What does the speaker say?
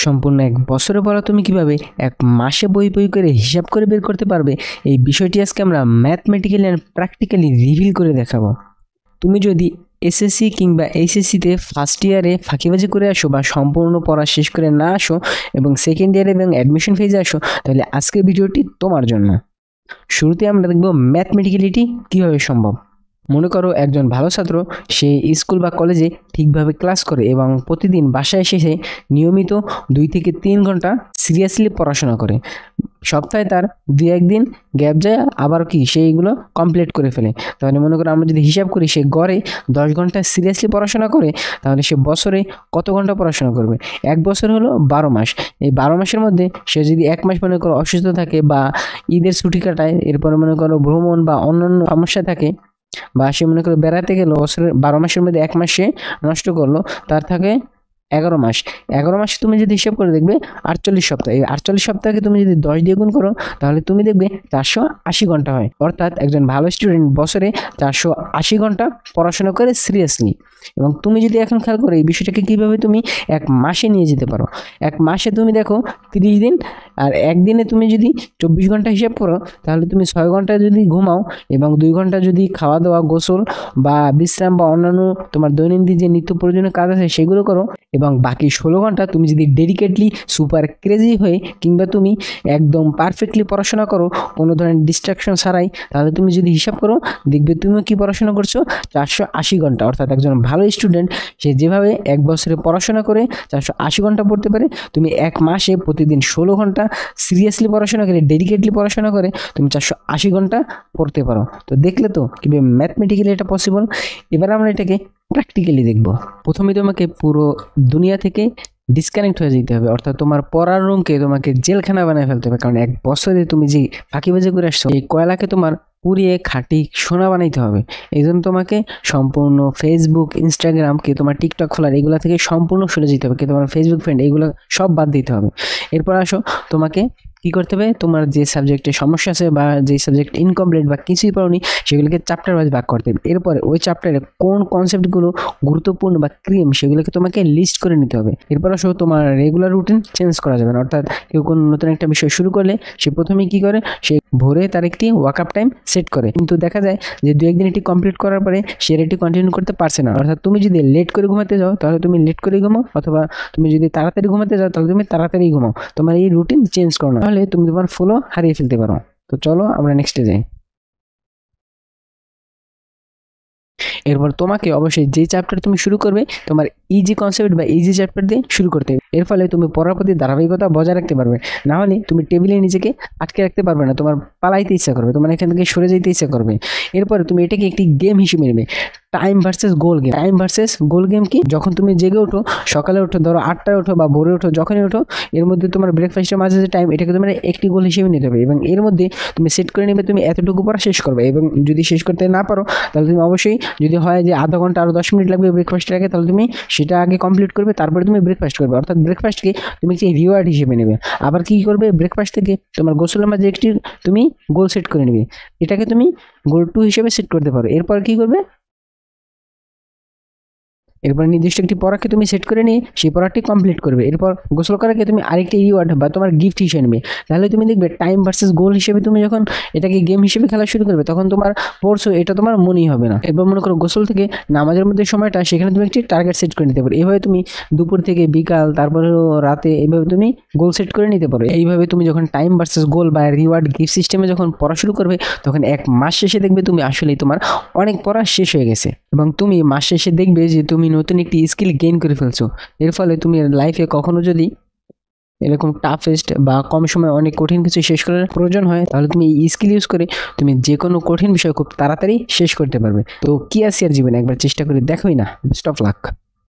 সম্পূর্ণ এক বছরে পড়া তুমি কিভাবে এক মাসে বই বই করে হিসাব করে বের করতে পারবে, এই বিষয়টি আজকে আমরা ম্যাথমেটিক্যালি অ্যান্ড প্র্যাকটিক্যালি রিভিল করে দেখাবো। তুমি যদি এসএসসি কিংবা এইচএসসিতে ফার্স্ট ইয়ারে ফাঁকিবাজি করে আসো বা সম্পূর্ণ পড়া শেষ করে না আসো এবং সেকেন্ড ইয়ারে এবং অ্যাডমিশন ফেজে আসো, তাহলে আজকের ভিডিওটি তোমার জন্য। শুরুতে আমরা দেখব ম্যাথমেটিক্যালিটি কীভাবে সম্ভব। মনে করো একজন ভালো ছাত্র, সে স্কুল বা কলেজে ঠিকভাবে ক্লাস করে এবং প্রতিদিন বাসায় এসে নিয়মিত 2 থেকে 3 ঘন্টা সিরিয়াসলি পড়াশোনা করে। সপ্তাহে তার 2-1 দিন গ্যাপ যায়, আবার কি সে এগুলো কমপ্লিট করে ফেলে। তাহলে মনে করো আমরা যদি হিসাব করি, সে গড়ে 10 ঘন্টা সিরিয়াসলি পড়াশোনা করে, তাহলে সে বছরে কত ঘন্টা পড়াশোনা করবে? 1 বছর হলো 12 মাস। এই 12 মাসের মধ্যে সে যদি 1 মাস মনে করো অসুস্থ থাকে বা ঈদের ছুটি কাটায়, এরপরে মনে করো ভ্রমণ বা অন্যান্য সমস্যা থাকে, বা সে মনে করো বেড়াতে গেল, বছরের 12 মাসের মধ্যে 1 মাস সে নষ্ট করলো, তার থাকে 11 মাস। 11 মাসে তুমি যদি হিসাব করে দেখবে 48 সপ্তাহ। এই 48 সপ্তাহকে তুমি যদি 10 দিয়ে গুণ করো, তাহলে তুমি দেখবে 480 ঘন্টা হয়। অর্থাৎ একজন ভালো স্টুডেন্ট বছরে 480 ঘন্টা পড়াশোনা করে সিরিয়াসলি। এবং তুমি যদি এখন খেয়াল করো এই বিষয়টাকে কীভাবে তুমি 1 মাসে নিয়ে যেতে পারো। 1 মাসে তুমি দেখো 30 দিন, আর একদিনে তুমি যদি 24 ঘন্টা হিসাব করো, তাহলে তুমি 6 ঘন্টা যদি ঘুমাও এবং 2 ঘন্টা যদি খাওয়া দাওয়া, গোসল বা বিশ্রাম বা অন্যান্য তোমার দৈনন্দিন যে নিত্য প্রয়োজনীয় কাজ আছে সেগুলো করো, এবং বাকি 16 ঘন্টা তুমি যদি ডেডিকেটলি সুপার ক্রেজি হয়ে কিংবা তুমি একদম পারফেক্টলি পড়াশোনা করো কোনো ধরনের ডিস্ট্রাকশন ছাড়াই, তাহলে তুমি যদি হিসাব করো দেখবে তুমি কি পড়াশোনা করছো 480 ঘন্টা। অর্থাৎ একজন ভালো স্টুডেন্ট সে যেভাবে 1 বছরে পড়াশোনা করে 480 ঘন্টা পড়তে পারে, তুমি 1 মাসে প্রতিদিন 16 ঘন্টা সিরিয়াসলি পড়াশোনা করে, ডেডিকেটলি পড়াশোনা করে তুমি 480 ঘন্টা পড়তে পারো। তো দেখলে তো কীভাবে ম্যাথমেটিক্যালি এটা পসিবল। এবার আমরা এটাকে প্র্যাকটিক্যালি দেখব। প্রথমে তোমাকে পুরো দুনিয়া থেকে ডিসকানেক্ট হয়ে যেতে হবে, অর্থাৎ তোমার পড়ার রুমকে তোমাকে জেলখানা বানিয়ে ফেলতে হবে। কারণ 1 বছরে তুমি যে ফাঁকিবাজি করে আসছো, এই কয়লাকে তোমার পুড়িয়ে খাঁটি সোনা বানাইতে হবে। এই জন্য তোমাকে সম্পূর্ণ ফেসবুক, ইনস্টাগ্রাম, কি তোমার টিকটক খোলার, এগুলো থেকে সম্পূর্ণ সরে যেতে হবে, কি তোমার ফেসবুক ফ্রেন্ড, এগুলো সব বাদ দিতে হবে। এরপর আসো, তোমাকে কী করতে হবে, তোমার যে সাবজেক্টে সমস্যা আছে বা যে সাবজেক্ট ইনকমপ্লিট বা কিছুই পারোনি, সেগুলোকে চ্যাপ্টার ওয়াইজ ভাগ করতে হবে। এরপরে ওই চ্যাপ্টারে কোন কনসেপ্টগুলো গুরুত্বপূর্ণ বা ক্রিম, সেগুলোকে তোমাকে লিস্ট করে নিতে হবে। এরপর আসো, তোমার রেগুলার রুটিন চেঞ্জ করা যাবে না। অর্থাৎ কেউ কোনো নতুন একটা বিষয় শুরু করলে সে প্রথমেই কী করে, সে ভোরে তার একটি ওয়াকআপ টাইম সেট করে, কিন্তু দেখা যায় যে 2-1 দিন এটি কমপ্লিট করার পরে সে এটি কন্টিনিউ করতে পারছে না। অর্থাৎ তুমি যদি লেট করে ঘুমাতে যাও, তাহলে তুমি লেট করে ঘুমাও, অথবা তুমি যদি তাড়াতাড়ি ঘুমাতে যাও, তাহলে তুমি তাড়াতাড়ি ঘুমাও। তোমার এই রুটিন চেঞ্জ করো না, তাহলে তুমি তোমার ফলো হারিয়ে ফেলতে পারো। তো চলো আমরা নেক্সটে যাই। এরপর তোমাকে অবশ্যই যে চ্যাপ্টার তুমি শুরু করবে, তোমার ইজি কনসেপ্ট বা ইজি চ্যাপ্টার দিয়ে শুরু করতে হবে। এর ফলে তুমি পড়ার প্রতি ধারাবাহিকতা বজায় রাখতে পারবে। না হলে তুমি টেবিলে নিজেকে আটকে রাখতে পারবে না, তোমার পালাইতে ইচ্ছা করবে, তোমার এখান থেকে সরে যেতে ইচ্ছা করবে। এরপরে তুমি এটাকে একটি গেম হিসেবে নেবে, টাইম ভার্সেস গোল গেম। টাইম ভার্সেস গোল গেম কি, যখন তুমি জেগে ওঠো, সকালে ওঠো, ধরো 8টায় ওঠো বা ভোরে ওঠো, যখনই ওঠো, এর মধ্যে তোমার ব্রেকফাস্টের মাঝে যে টাইম, এটাকে তোমার একটি গোল হিসেবে নিতে হবে এবং এর মধ্যে তুমি সেট করে নেবে তুমি এতটুকু পড়া শেষ করবে। এবং যদি শেষ করতে না পারো, তাহলে তুমি অবশ্যই, যদি হয় যে আধা ঘন্টা আরও 10 মিনিট লাগবে ব্রেকফাস্টের আগে, তাহলে তুমি সেটা আগে কমপ্লিট করবে, তারপরে তুমি ব্রেকফাস্ট করবে। অর্থাৎ ব্রেকফাস্টকে তুমি একটি রিওয়ার্ড হিসেবে নেবে। আবার কী করবে, ব্রেকফাস্ট থেকে তোমার গোসলের মাঝে একটি তুমি গোল সেট করে নেবে, এটাকে তুমি গোল 2 হিসেবে সেট করতে পারো। এরপর কী করবে, এরপর নির্দিষ্ট একটি পড়াকে তুমি সেট করে নিয়ে সেই পড়াটি কমপ্লিট করবে। এরপর গোসল করাকে তুমি আরেকটি রিওয়ার্ড বা তোমার গিফট হিসেবে নেবে। তাহলে তুমি দেখবে টাইম ভার্সেস গোল হিসেবে তুমি যখন এটাকে গেম হিসেবে খেলা শুরু করবে, তখন তোমার পড়ছো এটা তোমার মনেই হবে না। এরপর মনে করো গোসল থেকে নামাজের মধ্যে সময়টা, সেখানে তুমি একটি টার্গেট সেট করে নিতে পারো। এইভাবে তুমি দুপুর থেকে বিকাল, তারপরে রাতে, এইভাবে তুমি গোল সেট করে নিতে পারো। এইভাবে তুমি যখন টাইম ভার্সেস গোল বা রিওয়ার্ড গিফট সিস্টেমে যখন পড়া শুরু করবে, তখন 1 মাস শেষে দেখবে তুমি আসলেই তোমার অনেক পড়া শেষ হয়ে গেছে, এবং তুমি মাস শেষে দেখবে যে তুমি নতুন একটি স্কিল গেইন করে ফেলছো। এর ফলে তুমি লাইফে কখনো যদি এরকম টাফেস্ট বা কম সময়ে অনেক কঠিন কিছু শেষ করার প্রয়োজন হয়, তাহলে তুমি এই স্কিল ইউজ করে তুমি যে কোনো কঠিন বিষয় খুব তাড়াতাড়ি শেষ করতে পারবে। তো কি আছে আর জীবনে, একবার চেষ্টা করে দেখোই না। Best of luck.